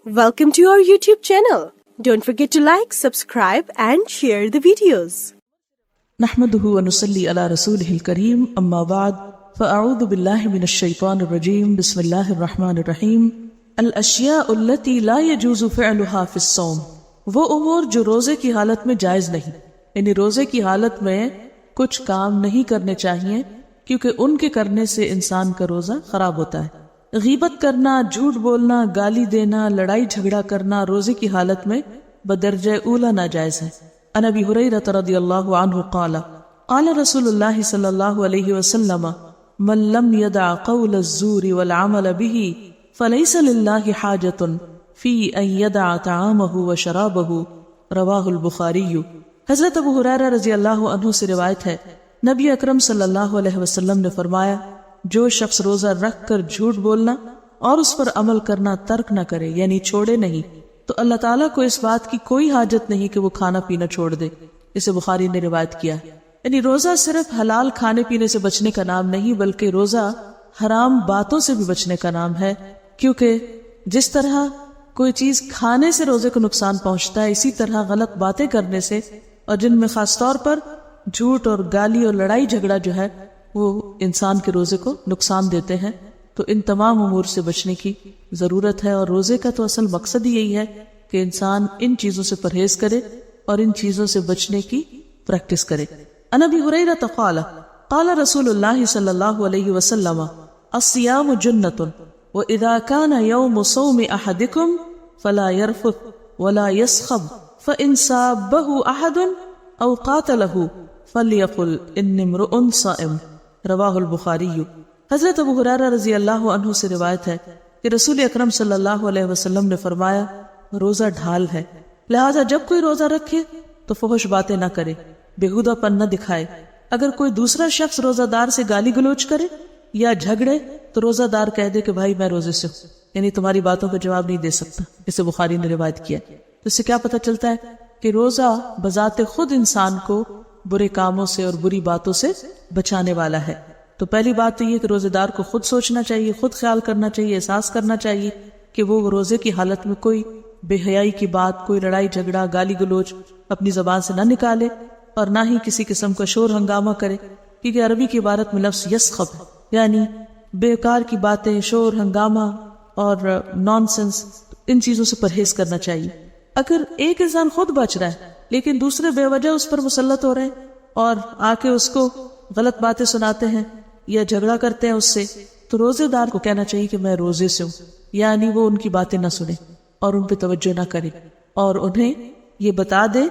Welcome to our YouTube channel. Don't forget to like, subscribe and share the videos. نحمده ونصلي على رسوله الكريم اما بعد فاعوذ بالله من الشيطان الرجيم بسم الله الرحمن الرحيم الاشياء التي لا يجوز فعلها في الصوم وہ امور جو روزے کی حالت میں جائز نہیں، یعنی روزے کی حالت میں کچھ کام نہیں کرنے چاہیے کیونکہ ان کے کرنے سے انسان کا روزہ خراب ہوتا ہے۔ غیبت کرنا، جھوٹ بولنا، گالی دینا، لڑائی جھگڑا کرنا روزے کی حالت میں بدرجہ اولا ناجائز ہے۔ عن ابی ہریرہ رضی اللہ عنہ قال قال رسول اللہ صلی اللہ علیہ وسلم من لم يدع قول الزور والعمل به فليس لله حاجة في ان يدع طعامه وشرابه رواہ البخاری۔ حضرت ابو ہریرہ رضی اللہ عنہ سے روایت ہے، نبی اکرم صلی اللہ علیہ وسلم نے فرمایا، جو شخص روزہ رکھ کر جھوٹ بولنا اور اس پر عمل کرنا ترک نہ کرے، یعنی چھوڑے نہیں، تو اللہ تعالیٰ کو اس بات کی کوئی حاجت نہیں کہ وہ کھانا پینا چھوڑ دے۔ اسے بخاری نے روایت کیا۔ یعنی روزہ صرف حلال کھانے پینے سے بچنے کا نام نہیں، بلکہ روزہ حرام باتوں سے بھی بچنے کا نام ہے، کیونکہ جس طرح کوئی چیز کھانے سے روزے کو نقصان پہنچتا ہے، اسی طرح غلط باتیں کرنے سے، اور جن میں خاص طور پر جھوٹ اور گالی اور لڑائی جھگڑا جو ہے وہ انسان کے روزے کو نقصان دیتے ہیں۔ تو ان تمام امور سے بچنے کی ضرورت ہے، اور روزے کا تو اصل مقصد ہی یہی ہے کہ انسان ان چیزوں سے پرہیز کرے اور ان چیزوں سے بچنے کی پریکٹس کرے۔ عن ابی ہریرہ قال قال رسول اللہ صلی اللہ علیہ وسلم الصیام جنۃ واذا كان يوم صوم احدکم فلا يرفث ولا يسخب فان سابه احد او قاتله فليقل انی امرؤ صائم، رواہ البخاری۔ حضرت ابو ہریرہ رضی اللہ عنہ سے روایت ہے کہ رسول اکرم صلی اللہ علیہ وسلم نے فرمایا، روزہ ڈھال ہے، لہذا جب کوئی روزہ رکھے تو فحش باتیں نہ کرے، بےہودہ پن نہ دکھائے۔ اگر کوئی دوسرا شخص روزہ دار سے گالی گلوچ کرے یا جھگڑے تو روزہ دار کہہ دے کہ بھائی میں روزے سے ہوں، یعنی تمہاری باتوں کا جواب نہیں دے سکتا۔ اسے بخاری نے روایت کیا۔ تو اس سے کیا پتہ چلتا ہے کہ روزہ بذات خود انسان کو برے کاموں سے اور بری باتوں سے بچانے والا ہے۔ تو پہلی بات تو یہ کہ روزے دار کو خود سوچنا چاہیے، خود خیال کرنا چاہیے، احساس کرنا چاہیے کہ وہ روزے کی حالت میں کوئی بے حیائی کی بات، کوئی لڑائی جھگڑا، گالی گلوچ اپنی زبان سے نہ نکالے، اور نہ ہی کسی قسم کا شور ہنگامہ کرے، کیونکہ عربی کی عبارت میں لفظ یسخب ہے، یعنی بیکار کی باتیں، شور ہنگامہ اور نان سینس، ان چیزوں سے پرہیز کرنا چاہیے۔ اگر ایک انسان خود بچ رہا ہے لیکن دوسرے بے وجہ اس پر مسلط ہو رہے ہیں اور آ کے اس کو غلط باتیں سناتے ہیں یا جھگڑا کرتے ہیں اس سے، تو روزے دار کو کہنا چاہیے کہ میں روزے سے ہوں، یعنی وہ ان کی باتیں نہ سنے اور ان پہ توجہ نہ کرے، اور انہیں یہ بتا دے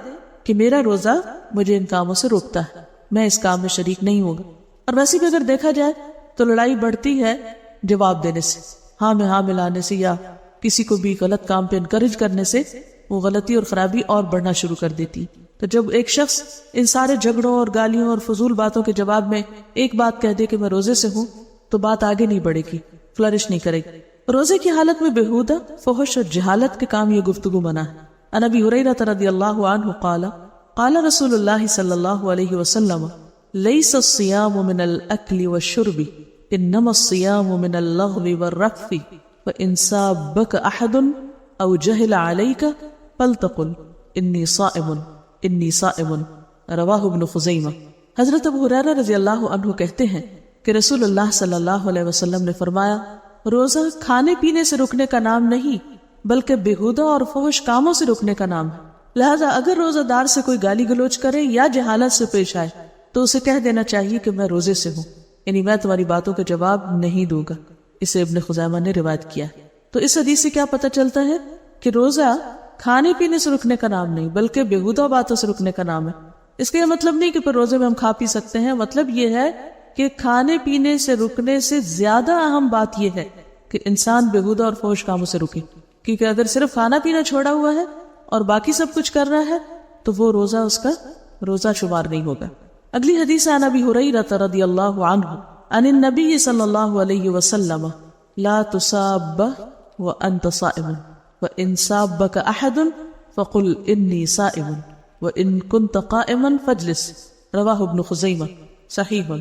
کہ میرا روزہ مجھے ان کاموں سے روکتا ہے، میں اس کام میں شریک نہیں ہوں گا۔ اور ویسے بھی اگر دیکھا جائے تو لڑائی بڑھتی ہے جواب دینے سے، ہاں میں ہاں ملانے سے، یا کسی کو بھی غلط کام پہ انکریج کرنے سے وہ غلطی اور خرابی اور بڑھنا شروع کر دیتی۔ تو جب ایک شخص ان سارے جھگڑوں اور گالیوں اور فضول باتوں کے جواب میں ایک بات کہہ دے کہ میں روزے سے ہوں، تو بات آگے نہیں بڑھے گی، فلرش نہیں کرے گی۔ روزے کی حالت میں بےہودہ، فحش اور جہالت کے کام یہ گفتگو منع ہے۔ عن ابی ہریرہ رضی اللہ عنہ قال قال رسول اللہ صلی اللہ علیہ وسلم لیس الصیام من الاکل والشرب انما الصیام من اللغو والرفث فان سابک احد او جہل علیک فلتقل انی صائم انی صائم، رواہ ابن خزیمہ۔ حضرت ابو ہریرہ رضی اللہ عنہ کہتے ہیں کہ رسول اللہ صلی اللہ علیہ وسلم نے فرمایا، روزہ کھانے پینے سے رکنے کا نام نہیں بلکہ بےہودہ اور فحش کاموں سے رکنے کا نام ہے، لہذا اگر روزہ دار سے کوئی گالی گلوچ کرے یا جہالت سے پیش آئے تو اسے کہہ دینا چاہیے کہ میں روزے سے ہوں، یعنی میں تمہاری باتوں کا جواب نہیں دوں گا۔ اسے ابن خزیمہ نے روایت کیا۔ تو اس حدیث سے کیا پتہ چلتا ہے کہ روزہ کھانے پینے سے رکنے کا نام نہیں بلکہ بےہودہ باتوں سے رکنے کا نام ہے۔ اس کا یہ مطلب نہیں کہ پھر روزے میں ہم کھا پی سکتے ہیں، مطلب یہ ہے کہ کھانے پینے سے رکنے سے زیادہ اہم بات یہ ہے کہ انسان بےہودہ اور فحش کاموں سے رکے، کیونکہ اگر صرف کھانا پینا چھوڑا ہوا ہے اور باقی سب کچھ کر رہا ہے تو وہ روزہ اس کا روزہ شمار نہیں ہوگا۔ اگلی حدیث عن ابی ہریرہ رضی اللہ عنہ عن النبی صلی اللہ علیہ وسلم لا تصاب وانت صائم وَإِن سَابَّكَ أَحَدٌ فَقُلْ إِنِّي صَائِمٌ وَإِن كُنْتَ قَائِمًا فَاجْلِسْ، رواہ ابن خزیمہ، صحیح۔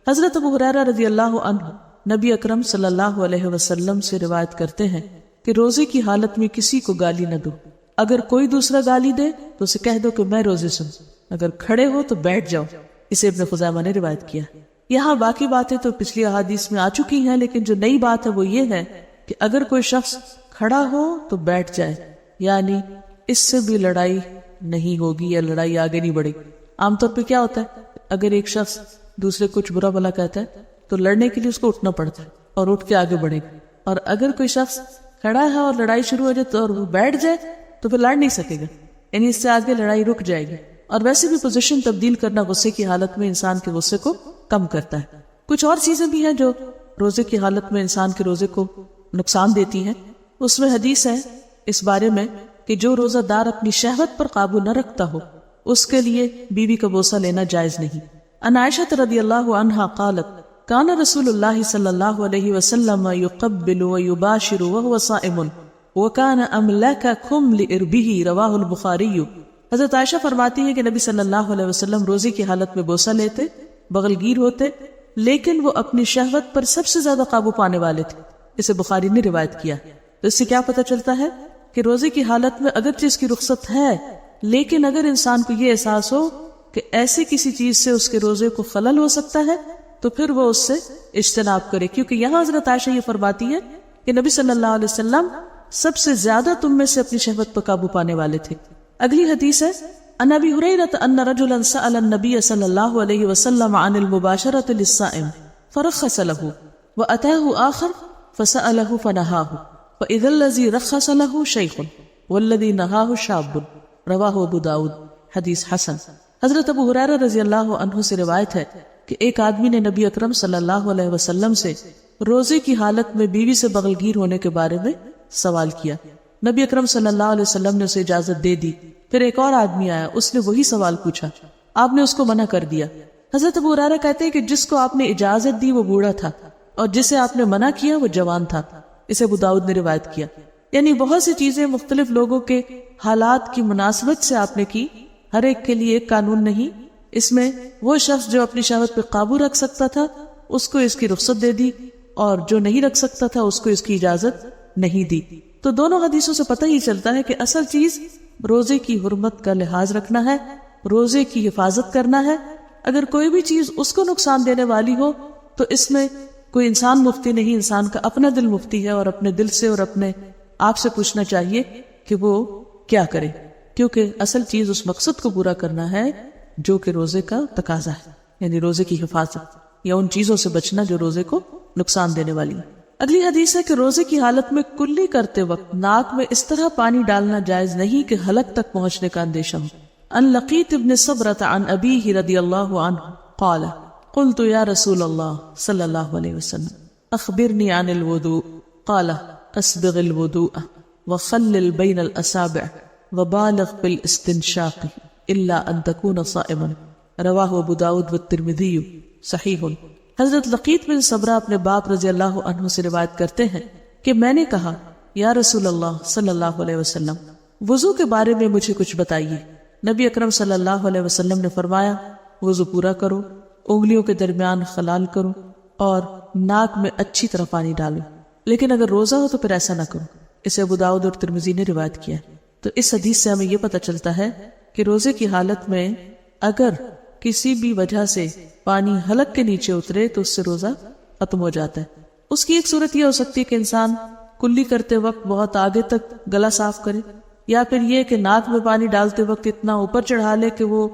حضرت ابو ہریرہ رضی اللہ عنہ نبی اکرم صلی اللہ علیہ وسلم سے روایت کرتے ہیں کہ کہ روزے کی حالت میں کسی کو گالی نہ دو. اگر کوئی دوسرا گالی دے تو اسے کہہ دو کہ میں روزے سے ہوں. اگر کھڑے ہو تو بیٹھ جاؤ. اسے ابن خزیمہ نے روایت کیا. یہاں باقی باتیں تو پچھلی احادیث میں آ چکی ہیں، لیکن جو نئی بات ہے وہ یہ ہے کہ اگر کوئی شخص کھڑا ہو تو بیٹھ جائے، یعنی اس سے بھی لڑائی نہیں ہوگی یا لڑائی آگے نہیں بڑھے گی. عام طور پہ کیا ہوتا ہے، اگر ایک شخص دوسرے کو کچھ برا بھلا کہتا ہے تو لڑنے کے لیے اس کو اٹھنا پڑتا ہے اور اٹھ کے آگے بڑھے گا. اور اگر کوئی شخص کھڑا ہے اور لڑائی شروع ہو جائے تو اور وہ بیٹھ جائے تو پھر لڑ نہیں سکے گا، یعنی اس سے آگے لڑائی رک جائے گی. اور ویسے بھی پوزیشن تبدیل کرنا غصے کی حالت میں انسان کے غصے کو کم کرتا ہے. کچھ اور چیزیں بھی ہیں جو روزے کی حالت میں انسان کے روزے کو نقصان دیتی ہیں. اس میں حدیث ہے اس بارے میں کہ جو روزہ دار اپنی شہوت پر قابو نہ رکھتا ہو اس کے لیے بیوی کا بوسہ لینا جائز نہیں. عن عائشہ رضی اللہ عنہا قالت کان رسول اللہ صلی اللہ علیہ وسلم یقبل ویباشر وهو صائم وکان املککم لاربہ رواہ البخاری. حضرت عائشہ فرماتی ہے کہ نبی صلی اللہ علیہ وسلم روزے کی حالت میں بوسہ لیتے، بغل گیر ہوتے، لیکن وہ اپنی شہوت پر سب سے زیادہ قابو پانے والے تھے. اسے بخاری نے روایت کیا. تو اس سے کیا پتہ چلتا ہے کہ روزے کی حالت میں اگرچہ اس کی رخصت ہے، لیکن اگر انسان کو یہ احساس ہو کہ ایسے کسی چیز سے اس کے روزے کو خلل ہو سکتا ہے تو پھر وہ اس سے اجتناب کرے. کیونکہ یہاں حضرت عائشہ یہ فرماتی ہے کہ نبی صلی اللہ علیہ وسلم سب سے زیادہ تم میں سے اپنی شہوت پر قابو پانے والے تھے. اگلی حدیث ہے عن ابی ہریرہ ان رجلا سأل النبی صلی اللہ علیہ وسلم عن المباشرة للصائم فرخص له وأتاه آخر فسأله فنهاه فإذا الذي رخص له شيخ والذي نهاه شاب. رواہ ابو داؤد. حدیث حسن. حضرت ابو ہریرہ رضی اللہ عنہ سے روایت ہے کہ ایک آدمی نے نبی اکرم صلی اللہ علیہ وسلم سے روزے کی حالت میں بیوی سے بغل گیر ہونے کے بارے میں سوال کیا. نبی اکرم صلی اللہ علیہ وسلم نے اسے اجازت دے دی. پھر ایک اور آدمی آیا، اس نے وہی سوال پوچھا، آپ نے اس کو منع کر دیا. حضرت ابو ہریرہ کہتے ہیں کہ جس کو آپ نے اجازت دی وہ بوڑھا تھا اور جسے آپ نے منع کیا وہ جوان تھا. اسے ابو داؤد نے روایت کیا. یعنی بہت سی چیزیں مختلف لوگوں کے حالات کی مناسبت سے آپ نے کی. ہر ایک کے لیے ایک قانون نہیں. اس میں وہ شخص جو اپنی شہوت پہ قابو رکھ سکتا تھا اس کو اس کی رخصت دے دی، اور جو نہیں رکھ سکتا تھا اس کو اس کی اجازت نہیں دی. تو دونوں حدیثوں سے پتہ ہی چلتا ہے کہ اصل چیز روزے کی حرمت کا لحاظ رکھنا ہے، روزے کی حفاظت کرنا ہے. اگر کوئی بھی چیز اس کو نقصان دینے والی ہو تو اس میں کوئی انسان مفتی نہیں، انسان کا اپنا دل مفتی ہے، اور اپنے دل سے اور اپنے آپ سے پوچھنا چاہیے کہ وہ کیا کرے. کیونکہ اصل چیز اس مقصد کو پورا کرنا ہے جو کہ روزے کا تقاضا ہے، یعنی روزے کی حفاظت یا ان چیزوں سے بچنا جو روزے کو نقصان دینے والی ہے. اگلی حدیث ہے کہ روزے کی حالت میں کلی کرتے وقت ناک میں اس طرح پانی ڈالنا جائز نہیں کہ حلق تک پہنچنے کا اندیشہ ہو. ان لقیت ابن صبرۃ عن ابیہ رضی اللہ عنہ قال قلت یا رسول اللہ صلی اللہ علیہ وسلم اخبرنی عن الوضوء قال اسبغ الوضوء وخلل بین الاصابع وبالغ بالاستنشاق الا ان تكون صائما. رواہ ابو داؤد والترمذی صحیح. حضرت لقیت بن صبرہ اپنے باپ رضی اللہ عنہ سے روایت کرتے ہیں کہ میں نے کہا یا رسول اللہ صلی اللہ علیہ وسلم وضو کے بارے میں مجھے کچھ بتائیے. نبی اکرم صلی اللہ علیہ وسلم نے فرمایا وضو پورا کرو، انگلیوں کے درمیان خلال کرو اور ناک میں اچھی طرح پانی ڈالو، لیکن اگر روزہ ہو تو پھر ایسا نہ کرو. اسے ابو داؤد اور ترمذی نے روایت کیا. تو اس حدیث سے ہمیں یہ پتہ چلتا ہے کہ روزے کی حالت میں اگر کسی بھی وجہ سے پانی حلق کے نیچے اترے تو اس سے روزہ ختم ہو جاتا ہے. اس کی ایک صورت یہ ہو سکتی ہے کہ انسان کلی کرتے وقت بہت آگے تک گلا صاف کرے، یا پھر یہ کہ ناک میں پانی ڈالتے وقت اتنا اوپر چڑھا لے کہ وہ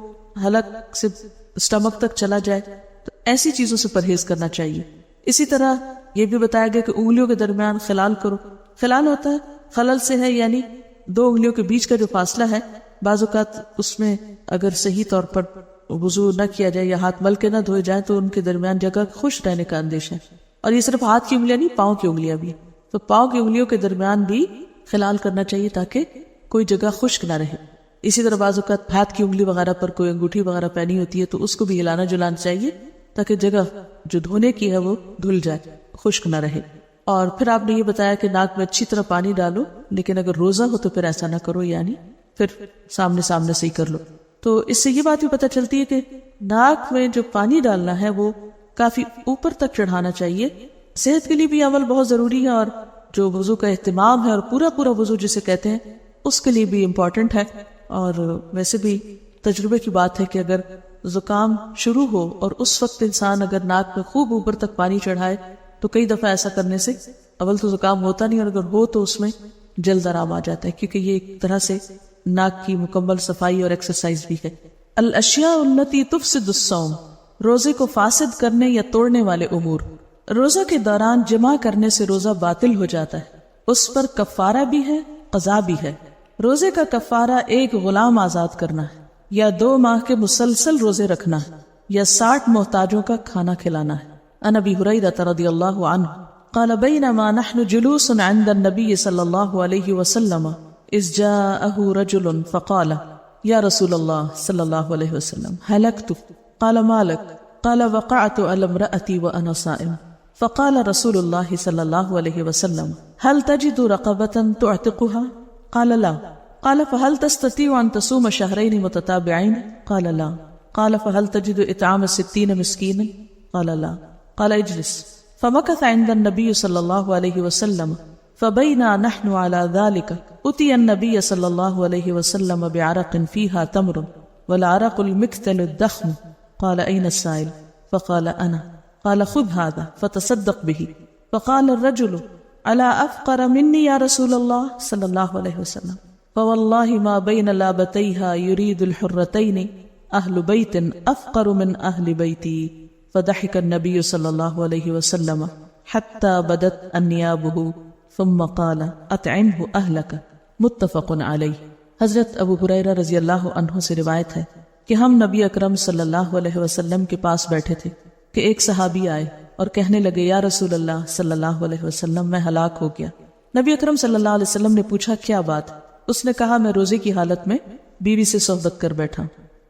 حلق سے اسٹمک تک چلا جائے. تو ایسی چیزوں سے پرہیز کرنا چاہیے. اسی طرح یہ بھی بتایا گیا کہ انگلیوں کے درمیان خلال کرو. خلال ہوتا ہے خلل سے ہے، یعنی دو انگلیوں کے بیچ کا جو فاصلہ ہے. بعض اوقات اس میں اگر صحیح طور پر وضو نہ کیا جائے یا ہاتھ مل کے نہ دھوئے جائیں تو ان کے درمیان جگہ خشک رہنے کا اندیشہ ہے. اور یہ صرف ہاتھ کی انگلیاں نہیں، پاؤں کی انگلیاں بھی. تو پاؤں کی انگلیوں کے درمیان بھی خلال کرنا چاہیے تاکہ کوئی جگہ خشک نہ رہے. اسی طرح بعض اوقات ہاتھ کی انگلی وغیرہ پر کوئی انگوٹھی وغیرہ پہنی ہوتی ہے تو اس کو بھی ہلانا جلانا چاہیے تاکہ جگہ جو دھونے کی ہے وہ دھل جائے، خشک نہ رہے. اور پھر آپ نے یہ بتایا کہ ناک میں اچھی طرح پانی ڈالو، لیکن اگر روزہ ہو تو پھر ایسا نہ کرو، یعنی پھر سامنے سے ہی کر لو. تو اس سے یہ بات بھی پتہ چلتی ہے کہ ناک میں جو پانی ڈالنا ہے وہ کافی اوپر تک چڑھانا چاہیے. صحت کے لیے بھی عمل بہت ضروری ہے، اور جو وضو کا اہتمام ہے اور پورا پورا وضو جسے کہتے ہیں اس کے لیے بھی امپورٹنٹ ہے. اور ویسے بھی تجربے کی بات ہے کہ اگر زکام شروع ہو اور اس وقت انسان اگر ناک میں خوب اوپر تک پانی چڑھائے تو کئی دفعہ ایسا کرنے سے اول تو زکام ہوتا نہیں، اور اگر ہو تو اس میں جلد آرام آ جاتا ہے، کیونکہ یہ ایک طرح سے ناک کی مکمل صفائی اور ایکسرسائز بھی ہے. الاشیاء التي تفسد الصوم، روزے کو فاسد کرنے یا توڑنے والے امور. روزہ کے دوران جمع کرنے سے روزہ باطل ہو جاتا ہے، اس پر کفارہ بھی ہے، قضا بھی ہے. روزے کا کفارہ ایک غلام آزاد کرنا ہے، یا 2 ماہ کے مسلسل روزے رکھنا ہے، یا 60 محتاجوں کا کھانا کھلانا ہے. عن ابی ہریرہ رضی اللہ عنہ قال بینما نحن جلوس عند النبی صلی اللہ علیہ وسلم اذ جاءه رجل فقال یا رسول اللہ صلی اللہ علیہ وسلم هلكت قال ما لك قال وقعت على امرأتي وانا صائم فقال رسول الله صلى الله عليه وسلم هل تجد رقبة تعتقها قال لا قال فهل تستطيع أن تصوم شهرين متتابعين قال لا قال فهل تجد إطعام 60 مسكينا قال لا قال اجلس فمكث عند النبي صلى الله عليه وسلم فبينا نحن على ذلك أتي النبي صلى الله عليه وسلم بعرق فيها تمر والعرق المكتل الضخم قال أين السائل فقال أنا قال خذ هذا فتصدق به فقال الرجل على أفقر مني يا رسول الله صلى الله عليه وسلم فوالله ما بين لابتيها يريد الحرتين أهل بيت أفقر من أهل بيتي فضحك النبي صلى الله عليه وسلم حتى بدت أنيابه ثم قال أطعمه أهلك متفق عليه. حضرت ابو ہریرہ رضی اللہ عنہ سے روایت ہے کہ ہم نبی اکرم صلی اللہ علیہ وسلم کے پاس بیٹھے تھے کہ ایک صحابی آئے اور کہنے لگے یا رسول اللہ صلی اللہ علیہ وسلم میں ہلاک ہو گیا. نبی اکرم صلی اللہ علیہ وسلم نے پوچھا کیا بات؟ اس نے کہا میں روزے کی حالت میں بیوی سے صحبت کر بیٹھا.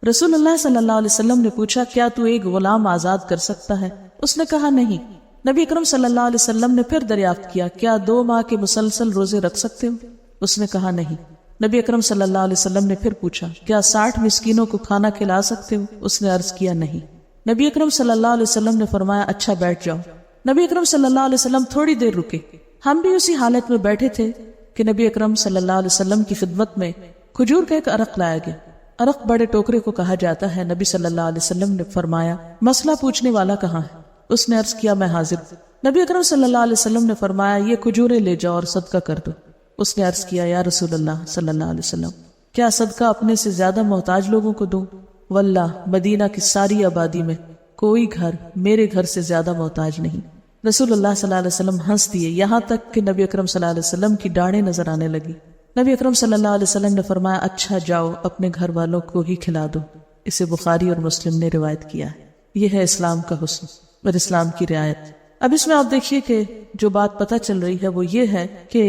رسول اللہ صلی اللہ علیہ وسلم نے پوچھا کیا تو ایک غلام آزاد کر سکتا ہے؟ اس نے کہا نہیں. نبی اکرم صلی اللہ علیہ وسلم نے پھر دریافت کیا کیا 2 ماہ کے مسلسل روزے رکھ سکتے ہو؟ اس نے کہا نہیں. نبی اکرم صلی اللہ علیہ وسلم نے پھر پوچھا کیا 60 مسکینوں کو کھانا کھلا سکتے ہو؟ اس نے عرض کیا نہیں. نبی اکرم صلی اللہ علیہ وسلم نے فرمایا اچھا بیٹھ جاؤ. نبی اکرم صلی اللہ علیہ وسلم تھوڑی دیر رکے. ہم بھی اسی حالت میں بیٹھے تھے کہ نبی اکرم صلی اللہ علیہ وسلم کی خدمت میں کھجور کا ایک عرق لایا گیا. عرق بڑے ٹوکرے کو کہا جاتا ہے. نبی صلی اللہ علیہ وسلم نے فرمایا مسئلہ پوچھنے والا کہاں ہے؟ اس نے عرض کیا میں حاضر ہوں. نبی اکرم صلی اللہ علیہ وسلم نے فرمایا یہ کھجوریں لے جاؤ اور صدقہ کر دو. اس نے عرض کیا یا رسول اللہ صلی اللہ علیہ وسلم کیا صدقہ اپنے سے زیادہ محتاج لوگوں کو دوں؟ واللہ مدینہ کی ساری آبادی میں کوئی گھر میرے گھر سے زیادہ محتاج نہیں. رسول اللہ صلی اللہ علیہ وسلم ہنس دیے یہاں تک کہ نبی اکرم صلی اللہ علیہ وسلم کی ڈاڑیں نظر آنے لگی. نبی اکرم صلی اللہ علیہ وسلم نے فرمایا اچھا جاؤ اپنے گھر والوں کو ہی کھلا دو. اسے بخاری اور مسلم نے روایت کیا ہے. یہ ہے اسلام کا حسن اور اسلام کی رعایت. اب اس میں آپ دیکھیے کہ جو بات پتہ چل رہی ہے وہ یہ ہے کہ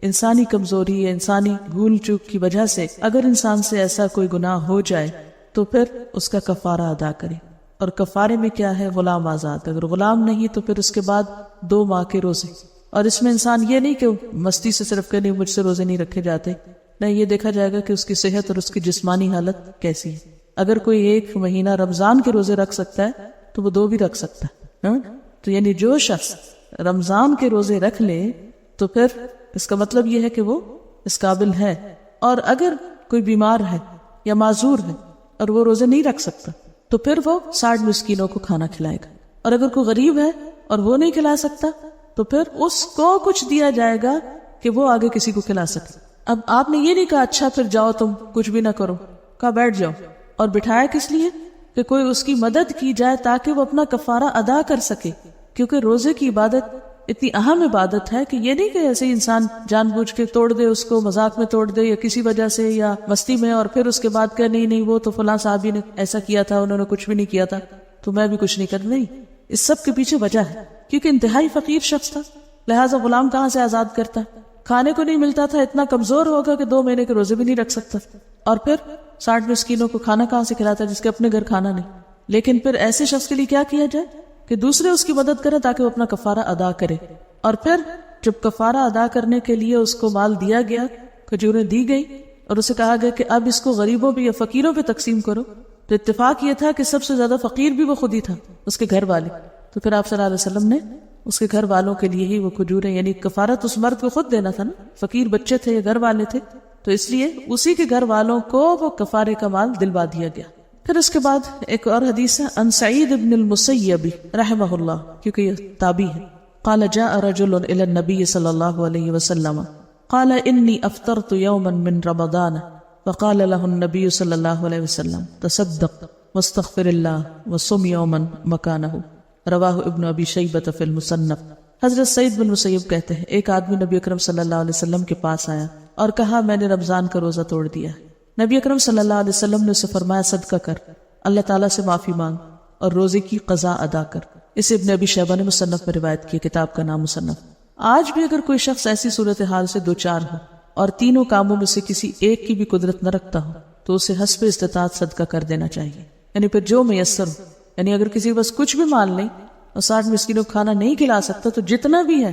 انسانی کمزوری یا انسانی بھول چوک کی وجہ سے اگر انسان سے ایسا کوئی گناہ ہو جائے تو پھر اس کا کفارہ ادا کرے. اور کفارے میں کیا ہے؟ غلام آزاد. اگر غلام نہیں تو پھر اس کے بعد 2 ماہ کے روزے. اور اس میں انسان یہ نہیں کہ مستی سے صرف کہ نہیں مجھ سے روزے نہیں رکھے جاتے، نہیں، یہ دیکھا جائے گا کہ اس کی صحت اور اس کی جسمانی حالت کیسی ہے. اگر کوئی 1 مہینہ رمضان کے روزے رکھ سکتا ہے تو وہ 2 بھی رکھ سکتا ہے. تو یعنی جو شخص رمضان کے روزے رکھ لے تو پھر اس کا مطلب یہ ہے کہ وہ اس قابل ہے. اور اگر کوئی بیمار ہے یا معذور ہے اور وہ روزے نہیں رکھ سکتا تو پھر وہ 60 مسکینوں کو کھانا کھلائے گا. اور اگر کوئی غریب ہے اور وہ نہیں کھلا سکتا تو پھر اس کو کچھ دیا جائے گا کہ وہ آگے کسی کو کھلا سکے. اب آپ نے یہ نہیں کہا اچھا پھر جاؤ تم کچھ بھی نہ کرو، کہا بیٹھ جاؤ. اور بٹھایا کس لیے؟ کہ کوئی اس کی مدد کی جائے تاکہ وہ اپنا کفارہ ادا کر سکے. کیونکہ روزے کی عبادت اتنی اہم عبادت ہے کہ یہ نہیں کہ ایسے ہی انسان جان بوجھ کے توڑ دے، اس کو مذاق میں توڑ دے یا کسی وجہ سے یا مستی میں، اور پھر اس کے بعد کہ نہیں وہ تو فلاں صحابی نے ایسا کیا تھا، انہوں نے کچھ بھی نہیں کیا تھا تو میں بھی کچھ نہیں کر. نہیں، اس سب کے پیچھے وجہ ہے کیونکہ انتہائی فقیر شخص تھا، لہٰذا غلام کہاں سے آزاد کرتا؟ کھانے کو نہیں ملتا تھا، اتنا کمزور ہوگا کہ 2 مہینے کے روزے بھی نہیں رکھ سکتا، اور پھر 60 مسکینوں کو کھانا کہاں سے کھلاتا جس کے اپنے گھر کھانا نہیں. لیکن پھر ایسے شخص کے لیے کیا کیا جائے کہ دوسرے اس کی مدد کریں تاکہ وہ اپنا کفارہ ادا کرے. اور پھر جب کفارہ ادا کرنے کے لیے اس کو مال دیا گیا، کھجوریں دی گئی اور اسے کہا گیا کہ اب اس کو غریبوں پہ یا فقیروں پہ تقسیم کرو، تو اتفاق یہ تھا کہ سب سے زیادہ فقیر بھی وہ خود ہی تھا، اس کے گھر والے. تو پھر آپ صلی اللہ علیہ وسلم نے اس کے گھر والوں کے لیے ہی وہ کھجوریں، یعنی کفارت اس مرد کو خود دینا تھا نا، فقیر بچے تھے یا گھر والے تھے، تو اس لیے اسی کے گھر والوں کو وہ کفارے کا مال دلوا دیا گیا۔ پھر اس کے بعد ایک اور حدیث ہے ان سعید بن المسیب رحمہ اللہ، کیونکہ یہ تابعی ہے، قال جاء رجل الى النبي صلی اللہ علیہ وسلم قال انی افطرت یوما من رمضان فقال له النبي صلی اللہ علیہ وسلم تصدق واستغفر اللہ وصم یوما مکانہ، رواہ ابن ابی شیبۃ فی المصنف۔ حضرت سعید بن مسیب کہتے ہیں ایک آدمی نبی اکرم صلی اللہ علیہ وسلم کے پاس آیا اور کہا میں نے رمضان کا روزہ توڑ دیا ہے۔ نبی اکرم صلی اللہ علیہ وسلم نے اسے فرمایا صدقہ کر، اللہ تعالیٰ سے معافی مانگ اور روزے کی قضا ادا کر۔ اسے ابن ابی شیبہ نے مصنف میں روایت کی، کتاب کا نام مصنف۔ آج بھی اگر کوئی شخص ایسی صورتحال سے دوچار ہو اور تینوں کاموں میں سے کسی ایک کی بھی قدرت نہ رکھتا ہو تو اسے حسب استطاعت صدقہ کر دینا چاہیے، یعنی پھر جو میسر ہو، یعنی اگر کسی کے پاس کچھ بھی مال نہیں اور 60 مسکینوں کو کھانا نہیں کھلا سکتا تو جتنا بھی ہے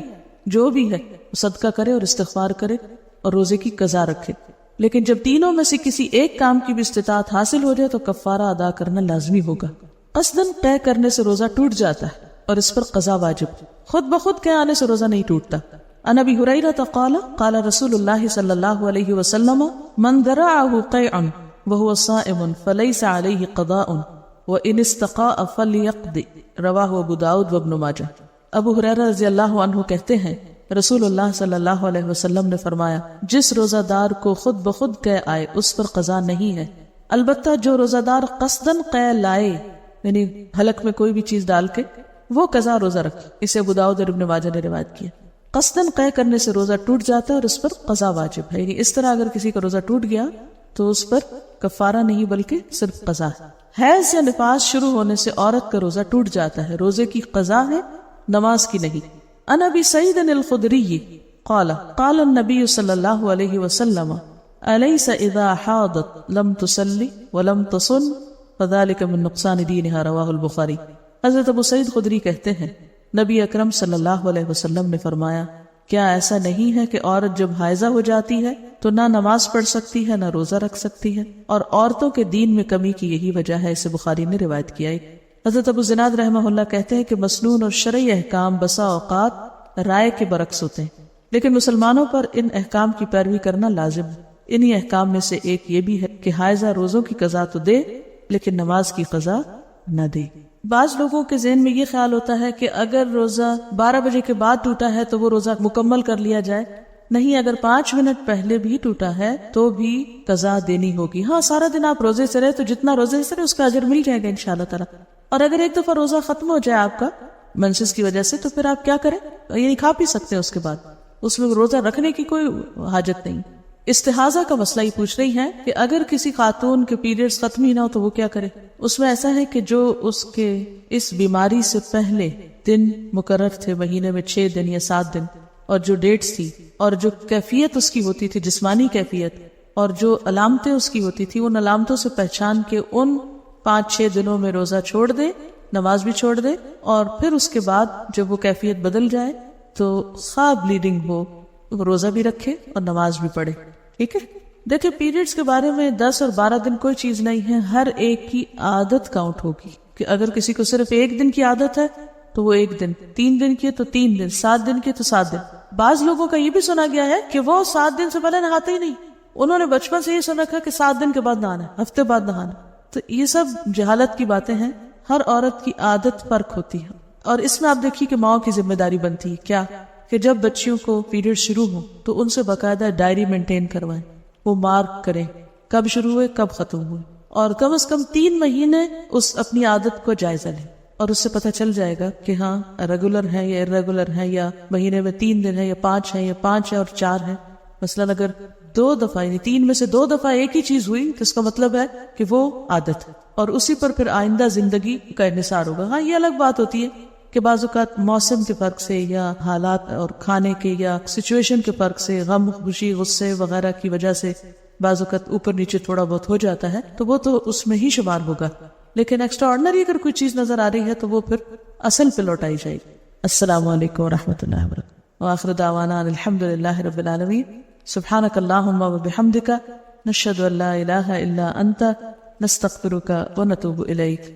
جو بھی ہے وہ صدقہ کرے اور استغفار کرے اور روزے کی قضا رکھے۔ لیکن جب تینوں میں سے کسی ایک کام کی بھی استطاعت حاصل ہو جائے تو کفارہ ادا کرنا لازمی ہوگا۔ قصداً طے کرنے سے روزہ ٹوٹ جاتا ہے اور اس پر قضا واجب، خود بخود کے آنے سے روزہ نہیں ٹوٹتا۔ عن ابی ہریرہ قال قال رسول اللہ صلی اللہ علیہ وسلم من ذرعه قیع وهو صائم فلیس علیہ قضاء وان استقاء فلیقض، رواہ ابو داؤد وابن ماجہ۔ ابو ہریرہ رضی اللہ عنہ کہتے ہیں رسول اللہ صلی اللہ علیہ وسلم نے فرمایا جس روزہ دار کو خود بخود قے آئے اس پر قضا نہیں ہے، البتہ جو روزہ دار قصداً قے لائے، یعنی حلق میں کوئی بھی چیز ڈال کے، وہ قضا روزہ رکھے۔ اسے ابو داؤد اور ابن ماجہ نے روایت کیا۔ قصداً قے کرنے سے روزہ ٹوٹ جاتا ہے اور اس پر قضا واجب ہے، یعنی اس طرح اگر کسی کا روزہ ٹوٹ گیا تو اس پر کفارہ نہیں بلکہ صرف قضا ہے۔ حیض یا نفاس شروع ہونے سے عورت کا روزہ ٹوٹ جاتا ہے، روزے کی قضا ہے، نماز کی نہیں۔ عن ابی سعید الخدری قال قال النبی صلی اللہ علیہ وسلم الیس اذا حاضت لم تصلی ولم تصن فذلك من نقصان دینها، رواہ البخاری۔ حضرت ابو سعید خدری کہتے ہیں نبی اکرم صلی اللہ علیہ وسلم نے فرمایا کیا ایسا نہیں ہے کہ عورت جب حائضہ ہو جاتی ہے تو نہ نماز پڑھ سکتی ہے نہ روزہ رکھ سکتی ہے، اور عورتوں کے دین میں کمی کی یہی وجہ ہے، اسے بخاری نے روایت کیا ہے۔ حضرت ابو زناد رحمہ اللہ کہتے ہیں کہ مسنون اور شرعی احکام بسا اوقات رائے کے برعکس ہوتے ہیں، لیکن مسلمانوں پر ان احکام کی پیروی کرنا لازم ہے۔ انہی احکام میں سے ایک یہ بھی ہے کہ حائضہ روزوں کی قضا تو دے لیکن نماز کی قضا نہ دے۔ بعض لوگوں کے ذہن میں یہ خیال ہوتا ہے کہ اگر روزہ 12 بجے کے بعد ٹوٹا ہے تو وہ روزہ مکمل کر لیا جائے، نہیں، اگر 5 منٹ پہلے بھی ٹوٹا ہے تو بھی قضا دینی ہوگی۔ ہاں، سارا دن آپ روزے سے رہے تو جتنا روزے سے رہے اس کا اجر مل جائے گا انشاءاللہ تعالی، اور اگر ایک دفعہ روزہ ختم ہو جائے آپ کا منسس کی وجہ سے تو پھر آپ کیا کریں، یعنی کھا پی سکتے ہیں، اس کے بعد اس میں روزہ رکھنے کی کوئی حاجت نہیں۔ استحاضہ کا مسئلہ یہ پوچھ رہی ہیں کہ اگر کسی خاتون کے پیریڈز ختم ہی نہ ہو تو وہ کیا کرے۔ اس میں ایسا ہے کہ جو اس کے اس بیماری سے پہلے دن مقرر تھے مہینے میں 6 دن یا 7 دن، اور جو ڈیٹس تھی اور جو کیفیت اس کی ہوتی تھی، جسمانی کیفیت، اور جو علامتیں اس کی ہوتی تھی، ان علامتوں سے پہچان کے ان 5-6 دنوں میں روزہ چھوڑ دے، نماز بھی چھوڑ دے، اور پھر اس کے بعد جب وہ کیفیت بدل جائے تو خواہ بلیڈنگ ہو روزہ بھی رکھے اور نماز بھی پڑھے۔ ٹھیک ہے، دیکھیں پیریڈز کے بارے میں 10 اور 12 دن کوئی چیز نہیں ہے، ہر ایک کی عادت کاؤنٹ ہوگی، کہ اگر کسی کو صرف 1 دن کی عادت ہے تو وہ 1 دن، 3 دن کی تو 3 دن، 7 دن کی تو 7 دن۔ بعض لوگوں کا یہ بھی سنا گیا ہے کہ وہ 7 دن سے پہلے نہاتے ہی نہیں، انہوں نے بچپن سے یہ سن رکھا کہ 7 دن کے بعد نہانا ہے، ہفتے بعد نہانا، تو یہ سب جہالت کی باتیں ہیں۔ ہر عورت کی عادت فرق ہوتی ہے، اور اس میں آپ دیکھیے کہ ماؤں کی ذمہ داری بنتی ہے کیا، کہ جب بچیوں کو پیریڈ شروع ہو تو ان سے باقاعدہ ڈائری مینٹین کروائیں، وہ مارک کریں کب شروع ہوئے کب ختم ہوئے، اور کم از کم 3 مہینے اس اپنی عادت کو جائزہ لیں، اور اس سے پتہ چل جائے گا کہ ہاں ریگولر ہے یا ارریگولر ہے، یا مہینے میں 3 دن ہے یا 5 ہے، یا 5 ہے اور 4 ہے۔ مثلاً اگر 2 دفعہ یعنی 3 میں سے 2 دفعہ ایک ہی چیز ہوئی تو اس کا مطلب ہے کہ وہ عادت ہے، اور اسی پر پھر آئندہ زندگی کا انحصار ہوگا۔ ہاں، یہ الگ بات ہوتی ہے کہ بعض اوقات موسم کے فرق سے یا حالات اور کھانے کے یا سچویشن کے فرق سے، غم، خوشی، غصے وغیرہ کی وجہ سے بعض اوقات اوپر نیچے تھوڑا بہت ہو جاتا ہے تو وہ تو اس میں ہی شمار ہوگا، لیکن ایکسٹرا آرڈنری اگر کوئی چیز نظر آ رہی ہے تو وہ پھر اصل پہ لوٹائی جائے گی۔ السلام علیکم ورحمۃ اللہ وبرکاتہ، وآخر دعوانا الحمد للہ رب العالمین، سبحانک اللہم وبحمدک، نشہد ان لا الہ الا انت، نستغفرک ونتوب الیک۔